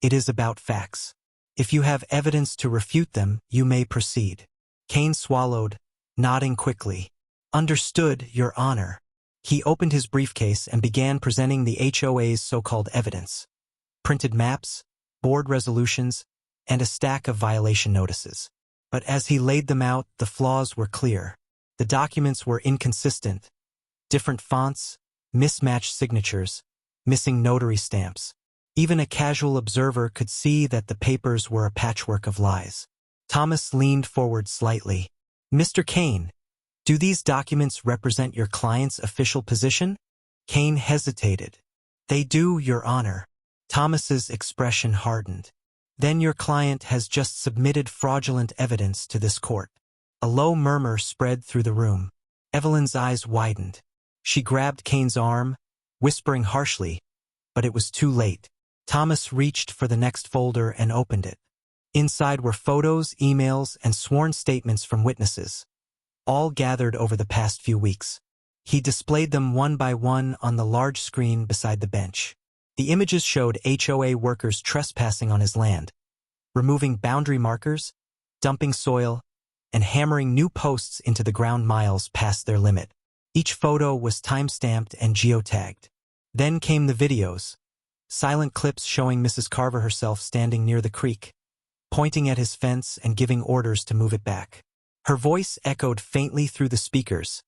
It is about facts. If you have evidence to refute them, you may proceed." Kane swallowed, nodding quickly. "Understood, Your Honor." He opened his briefcase and began presenting the HOA's so-called evidence. Printed maps, board resolutions, and a stack of violation notices. But as he laid them out, the flaws were clear. The documents were inconsistent. Different fonts, mismatched signatures, missing notary stamps. Even a casual observer could see that the papers were a patchwork of lies. Thomas leaned forward slightly. "Mr. Kane, do these documents represent your client's official position?" Kane hesitated. "They do, Your Honor." Thomas's expression hardened. "Then your client has just submitted fraudulent evidence to this court." A low murmur spread through the room. Evelyn's eyes widened. She grabbed Kane's arm, whispering harshly, but it was too late. Thomas reached for the next folder and opened it. Inside were photos, emails, and sworn statements from witnesses, all gathered over the past few weeks. He displayed them one by one on the large screen beside the bench. The images showed HOA workers trespassing on his land, removing boundary markers, dumping soil, and hammering new posts into the ground miles past their limit. Each photo was time-stamped and geotagged. Then came the videos, silent clips showing Mrs. Carver herself standing near the creek, pointing at his fence and giving orders to move it back. Her voice echoed faintly through the speakers.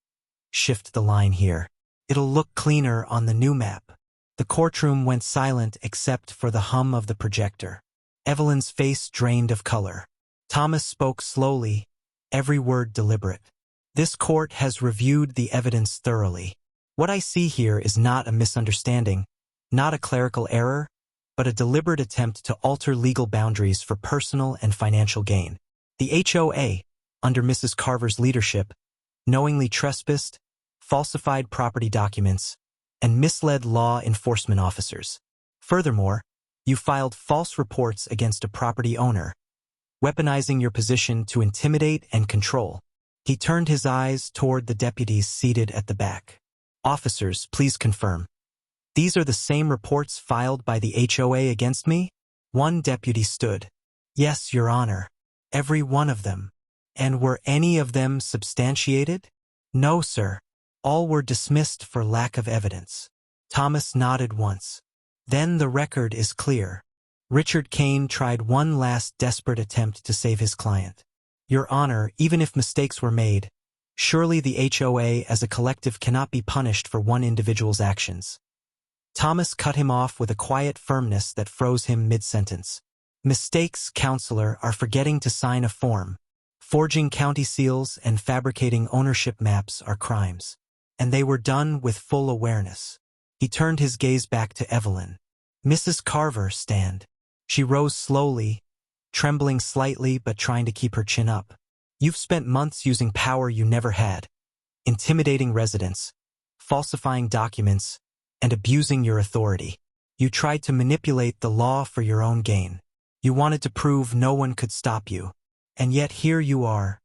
"Shift the line here. It'll look cleaner on the new map." The courtroom went silent except for the hum of the projector. Evelyn's face drained of color. Thomas spoke slowly, every word deliberate. "This court has reviewed the evidence thoroughly. What I see here is not a misunderstanding, not a clerical error, but a deliberate attempt to alter legal boundaries for personal and financial gain. The HOA, under Mrs. Carver's leadership, knowingly trespassed, falsified property documents, and misled law enforcement officers. Furthermore, you filed false reports against a property owner, weaponizing your position to intimidate and control." He turned his eyes toward the deputies seated at the back. Officers, please confirm. These are the same reports filed by the HOA against me? One deputy stood. Yes, Your Honor. Every one of them. And were any of them substantiated? No, sir. All were dismissed for lack of evidence. Thomas nodded once. Then the record is clear. Richard Kane tried one last desperate attempt to save his client. Your Honor, even if mistakes were made, surely the HOA as a collective cannot be punished for one individual's actions. Thomas cut him off with a quiet firmness that froze him mid-sentence. Mistakes, counselor, are forgetting to sign a form. Forging county seals and fabricating ownership maps are crimes. And they were done with full awareness. He turned his gaze back to Evelyn. Mrs. Carver, stand. She rose slowly, trembling slightly but trying to keep her chin up. You've spent months using power you never had, intimidating residents, falsifying documents, and abusing your authority. You tried to manipulate the law for your own gain. You wanted to prove no one could stop you. And yet here you are,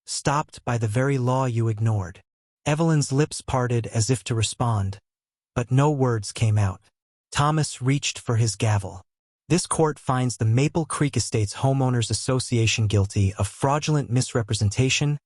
stopped by the very law you ignored. Evelyn's lips parted as if to respond, but no words came out. Thomas reached for his gavel. This court finds the Maple Creek Estates Homeowners Association guilty of fraudulent misrepresentation,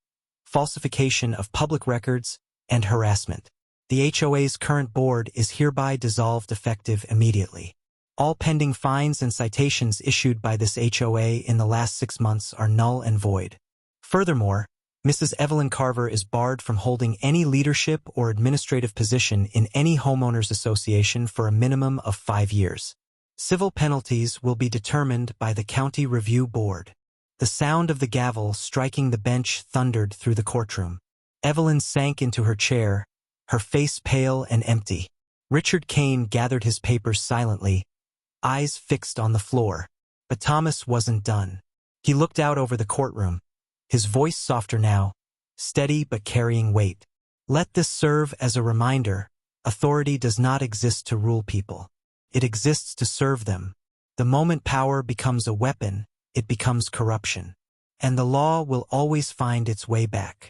falsification of public records, and harassment. The HOA's current board is hereby dissolved effective immediately. All pending fines and citations issued by this HOA in the last 6 months are null and void. Furthermore, Mrs. Evelyn Carver is barred from holding any leadership or administrative position in any homeowners association for a minimum of 5 years. Civil penalties will be determined by the County Review Board. The sound of the gavel striking the bench thundered through the courtroom. Evelyn sank into her chair, her face pale and empty. Richard Kane gathered his papers silently, eyes fixed on the floor. But Thomas wasn't done. He looked out over the courtroom, his voice softer now, steady but carrying weight. Let this serve as a reminder: authority does not exist to rule people. It exists to serve them. The moment power becomes a weapon, it becomes corruption. And the law will always find its way back.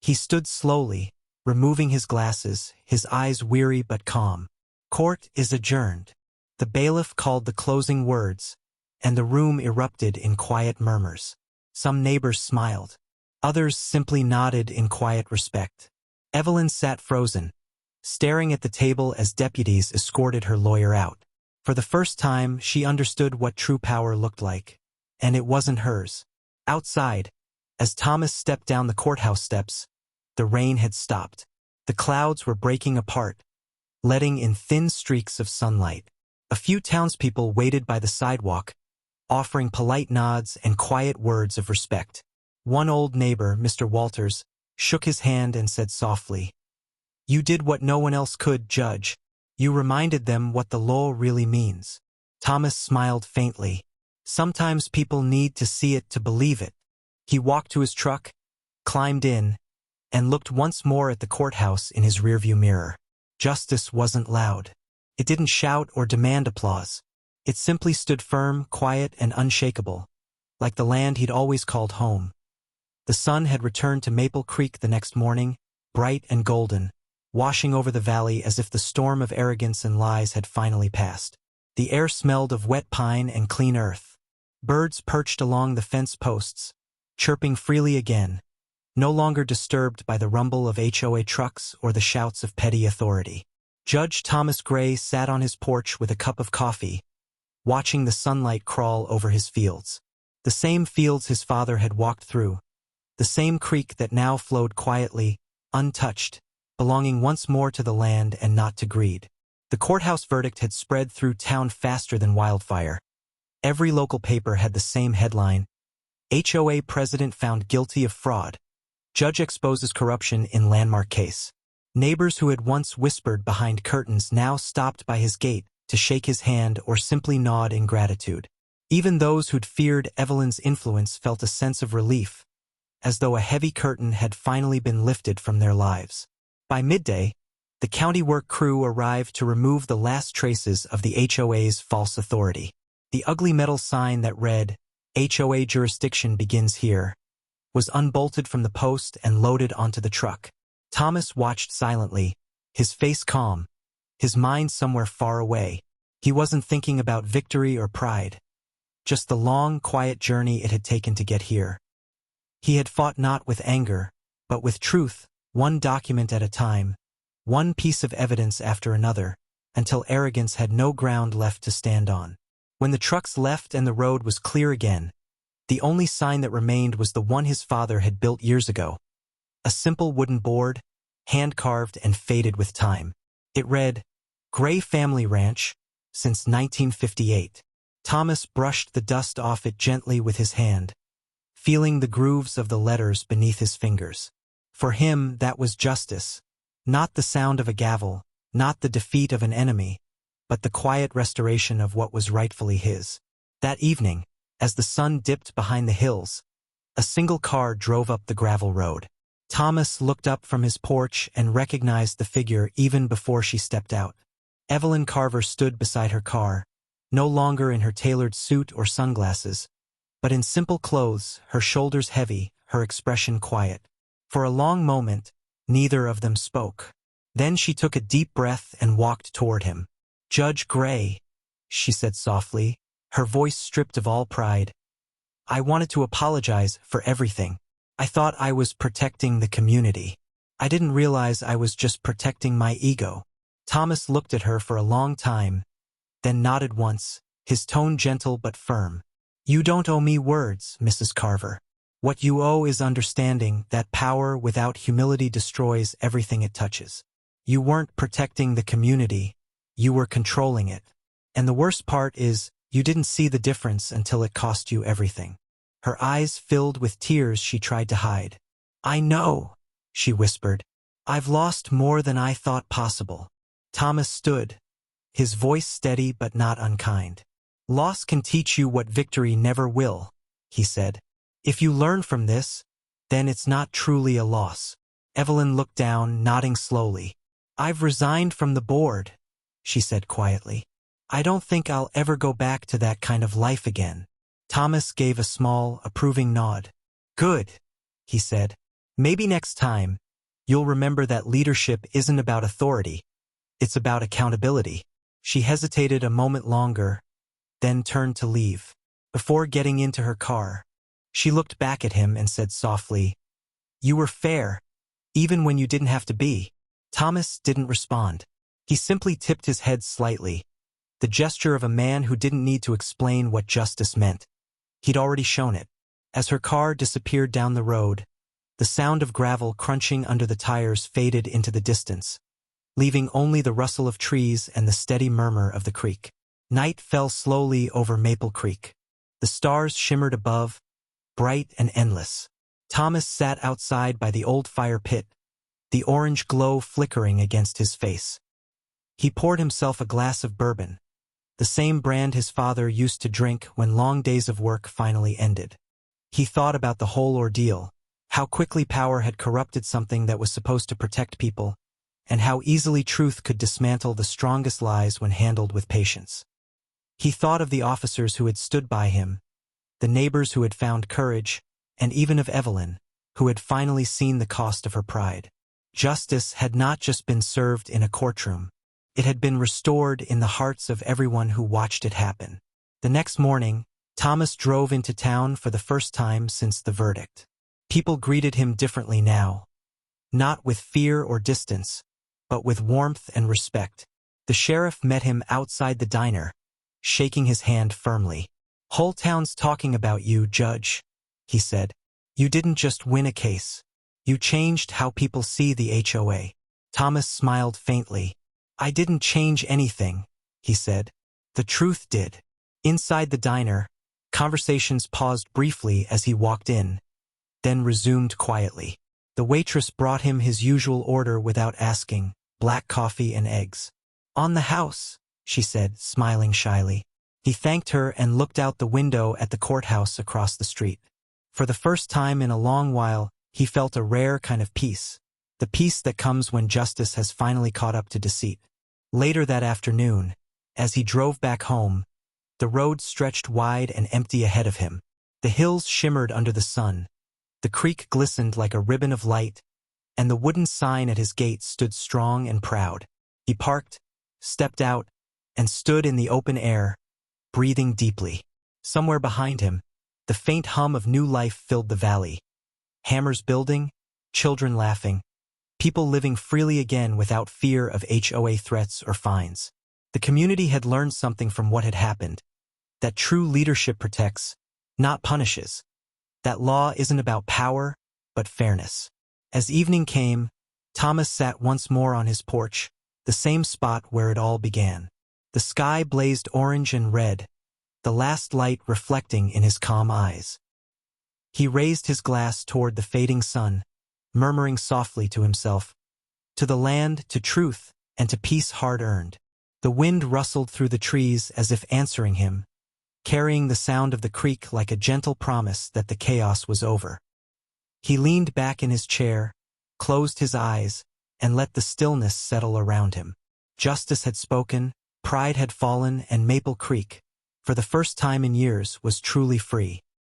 He stood slowly, removing his glasses, his eyes weary but calm. Court is adjourned. The bailiff called the closing words, and the room erupted in quiet murmurs. Some neighbors smiled. Others simply nodded in quiet respect. Evelyn sat frozen, staring at the table as deputies escorted her lawyer out. For the first time, she understood what true power looked like. And it wasn't hers. Outside, as Thomas stepped down the courthouse steps, the rain had stopped. The clouds were breaking apart, letting in thin streaks of sunlight. A few townspeople waited by the sidewalk, offering polite nods and quiet words of respect. One old neighbor, Mr. Walters, shook his hand and said softly, "You did what no one else could, Judge. You reminded them what the law really means." Thomas smiled faintly. Sometimes people need to see it to believe it. He walked to his truck, climbed in, and looked once more at the courthouse in his rearview mirror. Justice wasn't loud. It didn't shout or demand applause. It simply stood firm, quiet, and unshakable, like the land he'd always called home. The sun had returned to Maple Creek the next morning, bright and golden, washing over the valley as if the storm of arrogance and lies had finally passed. The air smelled of wet pine and clean earth. Birds perched along the fence posts, chirping freely again, no longer disturbed by the rumble of HOA trucks or the shouts of petty authority. Judge Thomas Gray sat on his porch with a cup of coffee, watching the sunlight crawl over his fields. The same fields his father had walked through, the same creek that now flowed quietly, untouched, belonging once more to the land and not to greed. The courthouse verdict had spread through town faster than wildfire. Every local paper had the same headline: HOA president found guilty of fraud. Judge exposes corruption in landmark case. Neighbors who had once whispered behind curtains now stopped by his gate to shake his hand or simply nod in gratitude. Even those who'd feared Evelyn's influence felt a sense of relief, as though a heavy curtain had finally been lifted from their lives. By midday, the county work crew arrived to remove the last traces of the HOA's false authority. The ugly metal sign that read, "HOA jurisdiction begins here," was unbolted from the post and loaded onto the truck. Thomas watched silently, his face calm, his mind somewhere far away. He wasn't thinking about victory or pride, just the long, quiet journey it had taken to get here. He had fought not with anger, but with truth, one document at a time, one piece of evidence after another, until arrogance had no ground left to stand on. When the trucks left and the road was clear again, the only sign that remained was the one his father had built years ago. A simple wooden board, hand-carved and faded with time. It read, "Gray Family Ranch, since 1958. Thomas brushed the dust off it gently with his hand, feeling the grooves of the letters beneath his fingers. For him, that was justice. Not the sound of a gavel, not the defeat of an enemy, but the quiet restoration of what was rightfully his. That evening, as the sun dipped behind the hills, a single car drove up the gravel road. Thomas looked up from his porch and recognized the figure even before she stepped out. Evelyn Carver stood beside her car, no longer in her tailored suit or sunglasses, but in simple clothes, her shoulders heavy, her expression quiet. For a long moment, neither of them spoke. Then she took a deep breath and walked toward him. "Judge Gray," she said softly, her voice stripped of all pride. "I wanted to apologize for everything. I thought I was protecting the community. I didn't realize I was just protecting my ego." Thomas looked at her for a long time, then nodded once, his tone gentle but firm. "You don't owe me words, Mrs. Carver. What you owe is understanding that power without humility destroys everything it touches. You weren't protecting the community, you were controlling it. And the worst part is, you didn't see the difference until it cost you everything." Her eyes filled with tears she tried to hide. "I know," she whispered. "I've lost more than I thought possible." Thomas stood, his voice steady but not unkind. "Loss can teach you what victory never will," he said. "If you learn from this, then it's not truly a loss." Evelyn looked down, nodding slowly. "I've resigned from the board," she said quietly. "I don't think I'll ever go back to that kind of life again." Thomas gave a small, approving nod. "Good," he said. "Maybe next time, you'll remember that leadership isn't about authority, it's about accountability." She hesitated a moment longer, then turned to leave. Before getting into her car, she looked back at him and said softly, "You were fair, even when you didn't have to be." Thomas didn't respond. He simply tipped his head slightly, the gesture of a man who didn't need to explain what justice meant. He'd already shown it. As her car disappeared down the road, the sound of gravel crunching under the tires faded into the distance, leaving only the rustle of trees and the steady murmur of the creek. Night fell slowly over Maple Creek. The stars shimmered above, bright and endless. Thomas sat outside by the old fire pit, the orange glow flickering against his face. He poured himself a glass of bourbon, the same brand his father used to drink when long days of work finally ended. He thought about the whole ordeal, how quickly power had corrupted something that was supposed to protect people, and how easily truth could dismantle the strongest lies when handled with patience. He thought of the officers who had stood by him, the neighbors who had found courage, and even of Evelyn, who had finally seen the cost of her pride. Justice had not just been served in a courtroom. It had been restored in the hearts of everyone who watched it happen. The next morning, Thomas drove into town for the first time since the verdict. People greeted him differently now, not with fear or distance, but with warmth and respect. The sheriff met him outside the diner, shaking his hand firmly. "Whole town's talking about you, Judge," he said. "You didn't just win a case. You changed how people see the HOA." Thomas smiled faintly. "I didn't change anything," he said. "The truth did." Inside the diner, conversations paused briefly as he walked in, then resumed quietly. The waitress brought him his usual order without asking, black coffee and eggs. "On the house," she said, smiling shyly. He thanked her and looked out the window at the courthouse across the street. For the first time in a long while, he felt a rare kind of peace, the peace that comes when justice has finally caught up to deceit. Later that afternoon, as he drove back home, the road stretched wide and empty ahead of him. The hills shimmered under the sun, the creek glistened like a ribbon of light, and the wooden sign at his gate stood strong and proud. He parked, stepped out, and stood in the open air, breathing deeply. Somewhere behind him, the faint hum of new life filled the valley. Hammers building, children laughing, people living freely again without fear of HOA threats or fines. The community had learned something from what had happened, that true leadership protects, not punishes. That law isn't about power, but fairness. As evening came, Thomas sat once more on his porch, the same spot where it all began. The sky blazed orange and red, the last light reflecting in his calm eyes. He raised his glass toward the fading sun, murmuring softly to himself, "To the land, to truth, and to peace hard-earned." The wind rustled through the trees as if answering him, carrying the sound of the creek like a gentle promise that the chaos was over. He leaned back in his chair, closed his eyes, and let the stillness settle around him. Justice had spoken, pride had fallen, and Maple Creek, for the first time in years, was truly free.